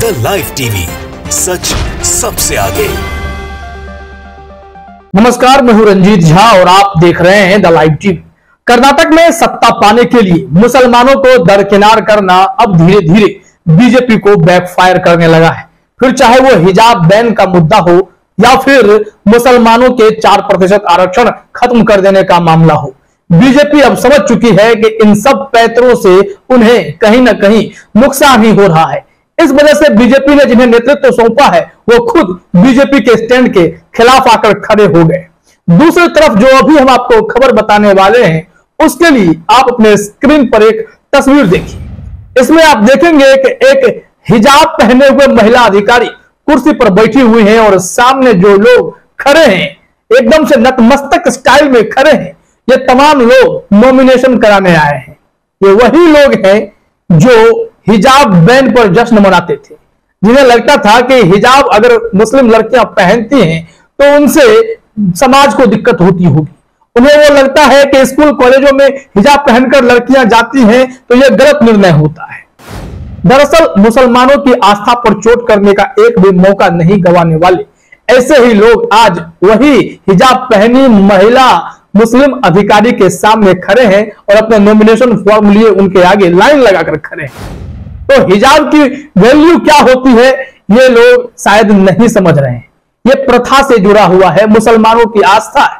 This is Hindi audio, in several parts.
द लाइव टीवी, सच सबसे आगे। नमस्कार, मैं हूं रंजीत झा और आप देख रहे हैं द लाइव टीवी। कर्नाटक में सत्ता पाने के लिए मुसलमानों को दरकिनार करना अब धीरे धीरे बीजेपी को बैकफायर करने लगा है। फिर चाहे वो हिजाब बैन का मुद्दा हो या फिर मुसलमानों के 4% आरक्षण खत्म कर देने का मामला हो, बीजेपी अब समझ चुकी है कि इन सब पैंतरों से उन्हें कहीं ना कहीं नुकसान ही हो रहा है। इस वजह से बीजेपी ने जिन्हें नेतृत्व सौंपा है वो खुद बीजेपी के स्टैंड के खिलाफ आकर खड़े हो गए। दूसरी तरफ जो अभी हम आपको खबर बताने वाले हैं उसके लिए आप अपने स्क्रीन पर एक तस्वीर देखिए। इसमें आप देखेंगे कि एक हिजाब पहने हुए महिला अधिकारी कुर्सी पर बैठी हुई है और सामने जो लोग खड़े हैं एकदम से नतमस्तक स्टाइल में खड़े हैं। ये तमाम लोग नॉमिनेशन कराने आए हैं। ये वही लोग हैं जो हिजाब बैन पर जश्न मनाते थे, जिन्हें लगता था कि हिजाब अगर मुस्लिम लड़कियां पहनती हैं तो उनसे समाज को दिक्कत होती होगी। उन्हें वो लगता है कि स्कूल कॉलेजों में हिजाब पहनकर लड़कियां जाती हैं तो यह गलत निर्णय होता है। दरअसल मुसलमानों की आस्था पर चोट करने का एक भी मौका नहीं गंवाने वाले ऐसे ही लोग आज वही हिजाब पहनी महिला मुस्लिम अधिकारी के सामने खड़े हैं और अपने नॉमिनेशन फॉर्म लिए उनके आगे लाइन लगाकर खड़े हैं। तो हिजाब की वैल्यू क्या होती है ये लोग शायद नहीं समझ रहे हैं। ये प्रथा से जुड़ा हुआ है, मुसलमानों की आस्था है।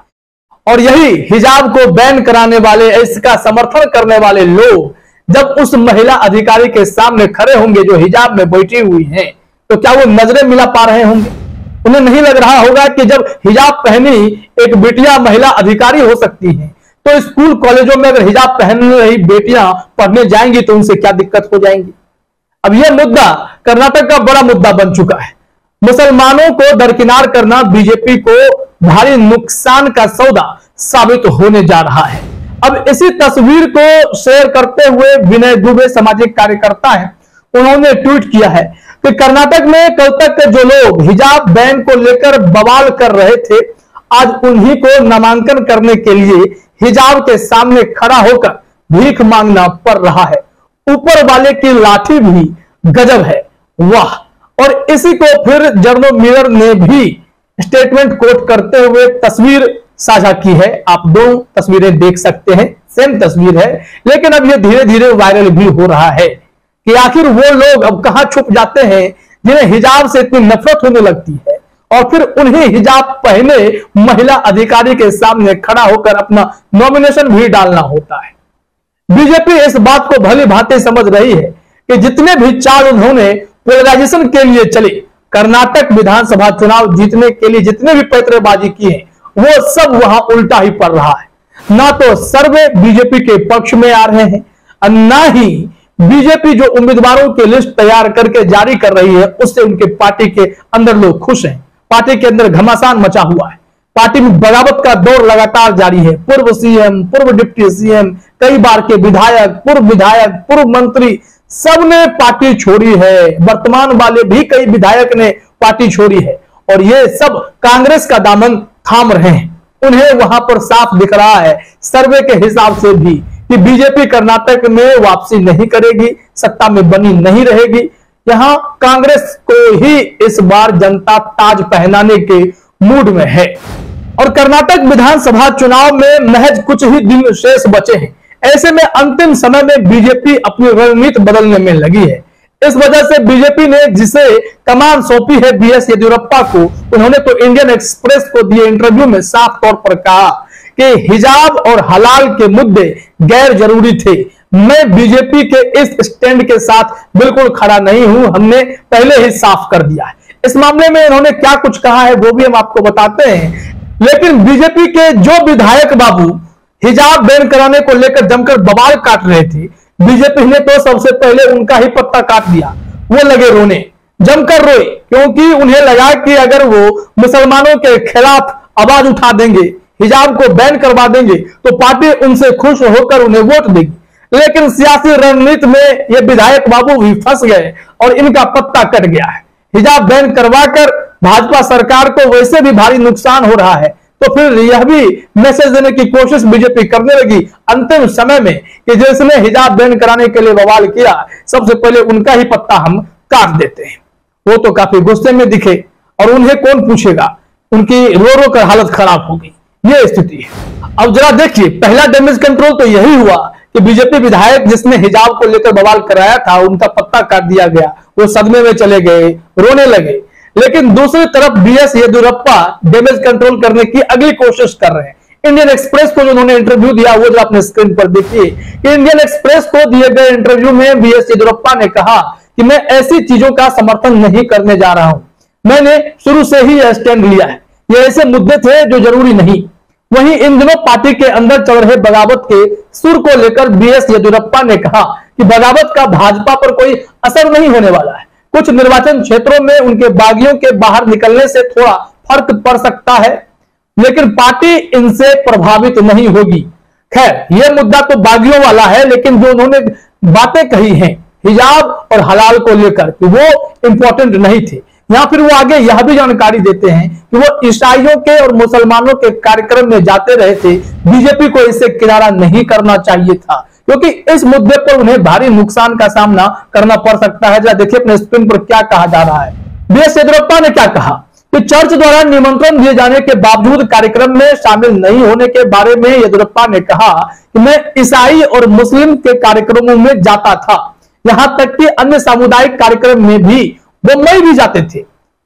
और यही हिजाब को बैन कराने वाले, इसका समर्थन करने वाले लोग जब उस महिला अधिकारी के सामने खड़े होंगे जो हिजाब में बैठी हुई हैं, तो क्या वो नजरें मिला पा रहे होंगे? उन्हें नहीं लग रहा होगा कि जब हिजाब पहनी एक बेटियां महिला अधिकारी हो सकती हैं, तो स्कूल कॉलेजों में अगर हिजाब पहन रही बेटियां पढ़ने जाएंगी तो उनसे क्या दिक्कत हो जाएंगी। अब यह मुद्दा कर्नाटक का बड़ा मुद्दा बन चुका है। मुसलमानों को दरकिनार करना बीजेपी को भारी नुकसान का सौदा साबित होने जा रहा है। अब इसी तस्वीर को शेयर करते हुए विनय दुबे सामाजिक कार्यकर्ता हैं, उन्होंने ट्वीट किया है कि कर्नाटक में कल तक जो लोग हिजाब बैन को लेकर बवाल कर रहे थे, आज उन्हीं को नामांकन करने के लिए हिजाब के सामने खड़ा होकर भीख मांगना पड़ रहा है। ऊपर वाले की लाठी भी गजब है, वाह। और इसी को फिर जर्नल मिरर ने भी स्टेटमेंट कोट करते हुए तस्वीर साझा की है। आप दो तस्वीरें देख सकते हैं, सेम तस्वीर है, लेकिन अब यह धीरे धीरे वायरल भी हो रहा है कि आखिर वो लोग अब कहां छुप जाते हैं जिन्हें हिजाब से इतनी नफरत होने लगती है और फिर उन्हें हिजाब पहने महिला अधिकारी के सामने खड़ा होकर अपना नॉमिनेशन भी डालना होता है। बीजेपी इस बात को भली भांति समझ रही है कि जितने भी चाल उन्होंने पोलराइजेशन के लिए चले, कर्नाटक विधानसभा चुनाव जीतने के लिए जितने भी पैतरेबाजी की है वो सब वहां उल्टा ही पड़ रहा है। ना तो सर्वे बीजेपी के पक्ष में आ रहे हैं और ना ही बीजेपी जो उम्मीदवारों की लिस्ट तैयार करके जारी कर रही है उससे उनके पार्टी के अंदर लोग खुश हैं। पार्टी के अंदर घमासान मचा हुआ है। पार्टी में बगावत का दौर लगातार जारी है। पूर्व सीएम, पूर्व डिप्टी सीएम, कई बार के विधायक, पूर्व मंत्री सबने पार्टी छोड़ी है। वर्तमान वाले भी कई विधायक ने पार्टी छोड़ी है और ये सब कांग्रेस का दामन थाम रहे हैं। उन्हें वहां पर साफ दिख रहा है सर्वे के हिसाब से भी कि बीजेपी कर्नाटक में वापसी नहीं करेगी, सत्ता में बनी नहीं रहेगी। यहां कांग्रेस को ही इस बार जनता ताज पहनाने के मूड में है। और कर्नाटक विधानसभा चुनाव में महज कुछ ही दिन शेष बचे हैं। ऐसे में अंतिम समय में बीजेपी अपनी रणनीति बदलने में लगी है। इस वजह से बीजेपी ने जिसे कमान सौंपी है बीएस येदियुरप्पा को, उन्होंने तो इंडियन एक्सप्रेस को दिए इंटरव्यू में साफ तौर पर कहा कि हिजाब और हलाल के मुद्दे गैर जरूरी थे। मैं बीजेपी के इस स्टैंड के साथ बिल्कुल खड़ा नहीं हूं, हमने पहले ही साफ कर दिया है। इस मामले में इन्होंने क्या कुछ कहा है वो भी हम आपको बताते हैं। लेकिन बीजेपी के जो विधायक बाबू हिजाब बैन कराने को लेकर जमकर बवाल काट रहे थे, बीजेपी ने तो सबसे पहले उनका ही पत्ता काट दिया। वो लगे रोने, जमकर रोए, क्योंकि उन्हें लगा कि अगर वो मुसलमानों के खिलाफ आवाज उठा देंगे, हिजाब को बैन करवा देंगे तो पार्टी उनसे खुश होकर उन्हें वोट देगी। लेकिन सियासी रणनीति में ये विधायक बाबू भी फंस गए और इनका पत्ता कट गया है। हिजाब बैन करवाकर भाजपा सरकार को वैसे भी भारी नुकसान हो रहा है, तो फिर यह भी मैसेज देने की कोशिश बीजेपी करने लगी अंतिम समय में कि जिसने हिजाब बैन कराने के लिए बवाल किया, सबसे पहले उनका ही पत्ता हम काट देते हैं। वो तो काफी गुस्से में दिखे और उन्हें कौन पूछेगा, उनकी रो रो कर हालत खराब हो गई। ये स्थिति है। अब जरा देखिए, पहला डैमेज कंट्रोल तो यही हुआ कि बीजेपी विधायक जिसने हिजाब को लेकर बवाल कराया था, उनका पत्ता काट दिया गया, वो सदमे में चले गए, रोने लगे। लेकिन दूसरी तरफ बीएस येदियुरप्पा डैमेज कंट्रोल करने की अगली कोशिश कर रहे हैं। इंडियन एक्सप्रेस को जो उन्होंने इंटरव्यू दिया, वो जो अपने स्क्रीन पर देखिए कि इंडियन एक्सप्रेस को दिए गए इंटरव्यू में बीएस येदियुरप्पा ने कहा कि मैं ऐसी चीजों का समर्थन नहीं करने जा रहा हूं, मैंने शुरू से ही यह स्टैंड लिया है, ये ऐसे मुद्दे थे जो जरूरी नहीं। वहीं इन दिनों पार्टी के अंदर चल रहे बगावत के सुर को लेकर बीएस येदियुरप्पा ने कहा कि बगावत का भाजपा पर कोई असर नहीं होने वाला है। कुछ निर्वाचन क्षेत्रों में उनके बागियों के बाहर निकलने से थोड़ा फर्क पड़ सकता है, लेकिन पार्टी इनसे प्रभावित नहीं होगी। खैर, यह मुद्दा तो बागियों वाला है, लेकिन जो उन्होंने बातें कही हैं हिजाब और हलाल को लेकर, वो इंपॉर्टेंट नहीं थे। या फिर वो आगे यह भी जानकारी देते हैं कि वो ईसाइयों के और मुसलमानों के कार्यक्रम में जाते रहे थे, बीजेपी को इससे किनारा नहीं करना चाहिए था, क्योंकि इस मुद्दे पर उन्हें भारी नुकसान का सामना करना पड़ सकता है। जरा देखिए अपने स्क्रीन पर क्या कहा जा रहा है। बीएस येदियुरप्पा ने क्या कहा कि चर्च द्वारा निमंत्रण दिए जाने के बावजूद कार्यक्रम में शामिल नहीं होने के बारे में येदियुरप्पा ने कहा कि मैं ईसाई और मुस्लिम के कार्यक्रमों में जाता था, यहां तक कि अन्य सामुदायिक कार्यक्रम में भी मुंबई भी जाते थे।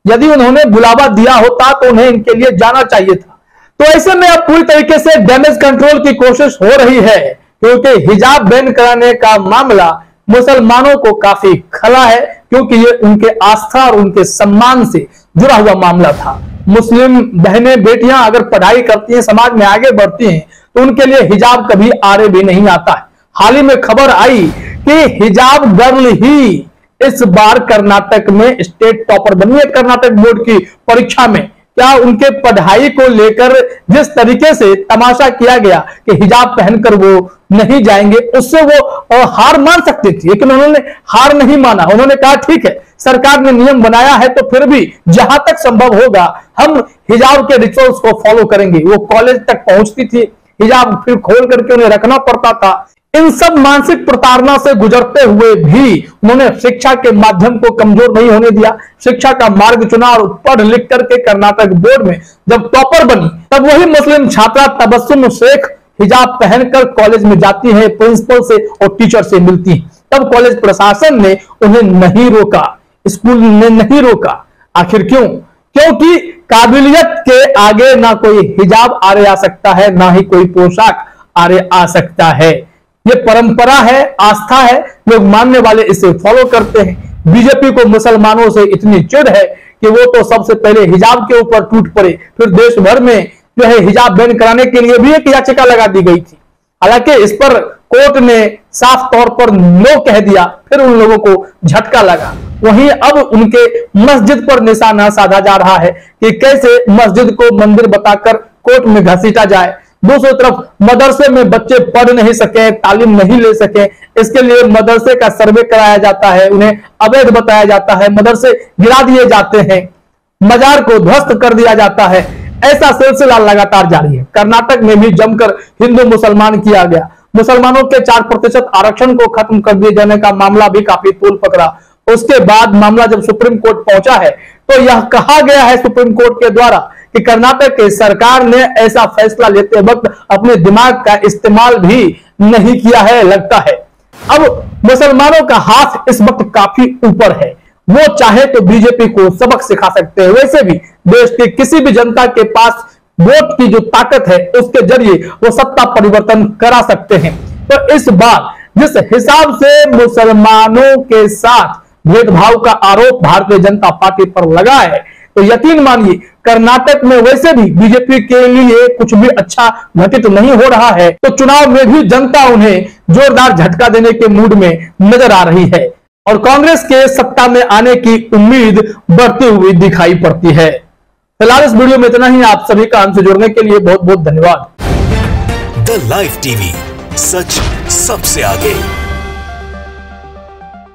यदि उन्होंने बुलावा दिया होता तो उन्हें इनके लिए जाना चाहिए था। तो ऐसे में अब पूरी तरीके से डैमेज कंट्रोल की कोशिश हो रही है, क्योंकि हिजाब बैन कराने का मामला मुसलमानों को काफी खला है, क्योंकि ये उनके आस्था और उनके सम्मान से जुड़ा हुआ मामला था। मुस्लिम बहनें बेटियां अगर पढ़ाई करती हैं, समाज में आगे बढ़ती हैं, तो उनके लिए हिजाब कभी आड़े भी नहीं आता है। हाल ही में खबर आई कि हिजाब गर्ल ही इस बार कर्नाटक में स्टेट टॉपर बनी है। कर्नाटक बोर्ड की परीक्षा में क्या उनके पढ़ाई को लेकर जिस तरीके से तमाशा किया गया कि हिजाब पहनकर वो नहीं जाएंगे, उससे वो हार मान सकते थे, लेकिन उन्होंने हार नहीं माना। उन्होंने कहा ठीक है, सरकार ने नियम बनाया है तो फिर भी जहां तक संभव होगा हम हिजाब के रिचुअल्स को फॉलो करेंगे। वो कॉलेज तक पहुंचती थी, हिजाब फिर खोल करके उन्हें रखना पड़ता था। इन सब मानसिक प्रताड़ना से गुजरते हुए भी उन्होंने शिक्षा के माध्यम को कमजोर नहीं होने दिया, शिक्षा का मार्ग चुना और पढ़ लिख करके कर्नाटक बोर्ड में जब टॉपर बनी, तब वही मुस्लिम छात्रा तबस्सुम शेख हिजाब पहनकर कॉलेज में जाती है, प्रिंसिपल से और टीचर से मिलती है। तब कॉलेज प्रशासन ने उन्हें नहीं रोका, स्कूल ने नहीं रोका। आखिर क्यों? क्योंकि काबिलियत के आगे ना कोई हिजाब आड़े आ सकता है, ना ही कोई पोशाक आड़े आ सकता है। ये परंपरा है, आस्था है, लोग मानने वाले इसे फॉलो करते हैं। बीजेपी को मुसलमानों से इतनी चिढ़ है कि वो तो सबसे पहले हिजाब के ऊपर टूट पड़े, फिर देश भर में जो है हिजाब बैन कराने के लिए भी एक याचिका लगा दी गई थी। हालांकि इस पर कोर्ट ने साफ तौर पर नो कह दिया, फिर उन लोगों को झटका लगा। वहीं अब उनके मस्जिद पर निशाना साधा जा रहा है कि कैसे मस्जिद को मंदिर बताकर कोर्ट में घसीटा जाए। दूसरी तरफ मदरसे में बच्चे पढ़ नहीं सके, तालीम नहीं ले सके, इसके लिए मदरसे का सर्वे कराया जाता है, उन्हें अवैध बताया जाता है, मदरसे गिरा दिए जाते हैं, मजार को ध्वस्त कर दिया जाता है। ऐसा सिलसिला लगातार जारी है। कर्नाटक में भी जमकर हिंदू मुसलमान किया गया। मुसलमानों के 4% आरक्षण को खत्म कर दिए जाने का मामला भी काफी तूल पकड़ा। उसके बाद मामला जब सुप्रीम कोर्ट पहुंचा है तो यह कहा गया है सुप्रीम कोर्ट के द्वारा कि कर्नाटक की सरकार ने ऐसा फैसला लेते वक्त अपने दिमाग का इस्तेमाल भी नहीं किया है, लगता है। अब मुसलमानों का हाथ इस वक्त काफी ऊपर है, वो चाहे तो बीजेपी को सबक सिखा सकते हैं। वैसे भी देश की किसी भी जनता के पास वोट की जो ताकत है उसके जरिए वो सत्ता परिवर्तन करा सकते हैं। तो इस बार जिस हिसाब से मुसलमानों के साथ भेदभाव का आरोप भारतीय जनता पार्टी पर लगा है, तो यकीन मानिए कर्नाटक में वैसे भी बीजेपी के लिए कुछ भी अच्छा घटित नहीं हो रहा है, तो चुनाव में भी जनता उन्हें जोरदार झटका देने के मूड में नजर आ रही है और कांग्रेस के सत्ता में आने की उम्मीद बढ़ती हुई दिखाई पड़ती है। फिलहाल इस वीडियो में इतना ही। आप सभी का हमसे जुड़ने के लिए बहुत बहुत धन्यवाद। द लाइव टीवी, सच सबसे आगे।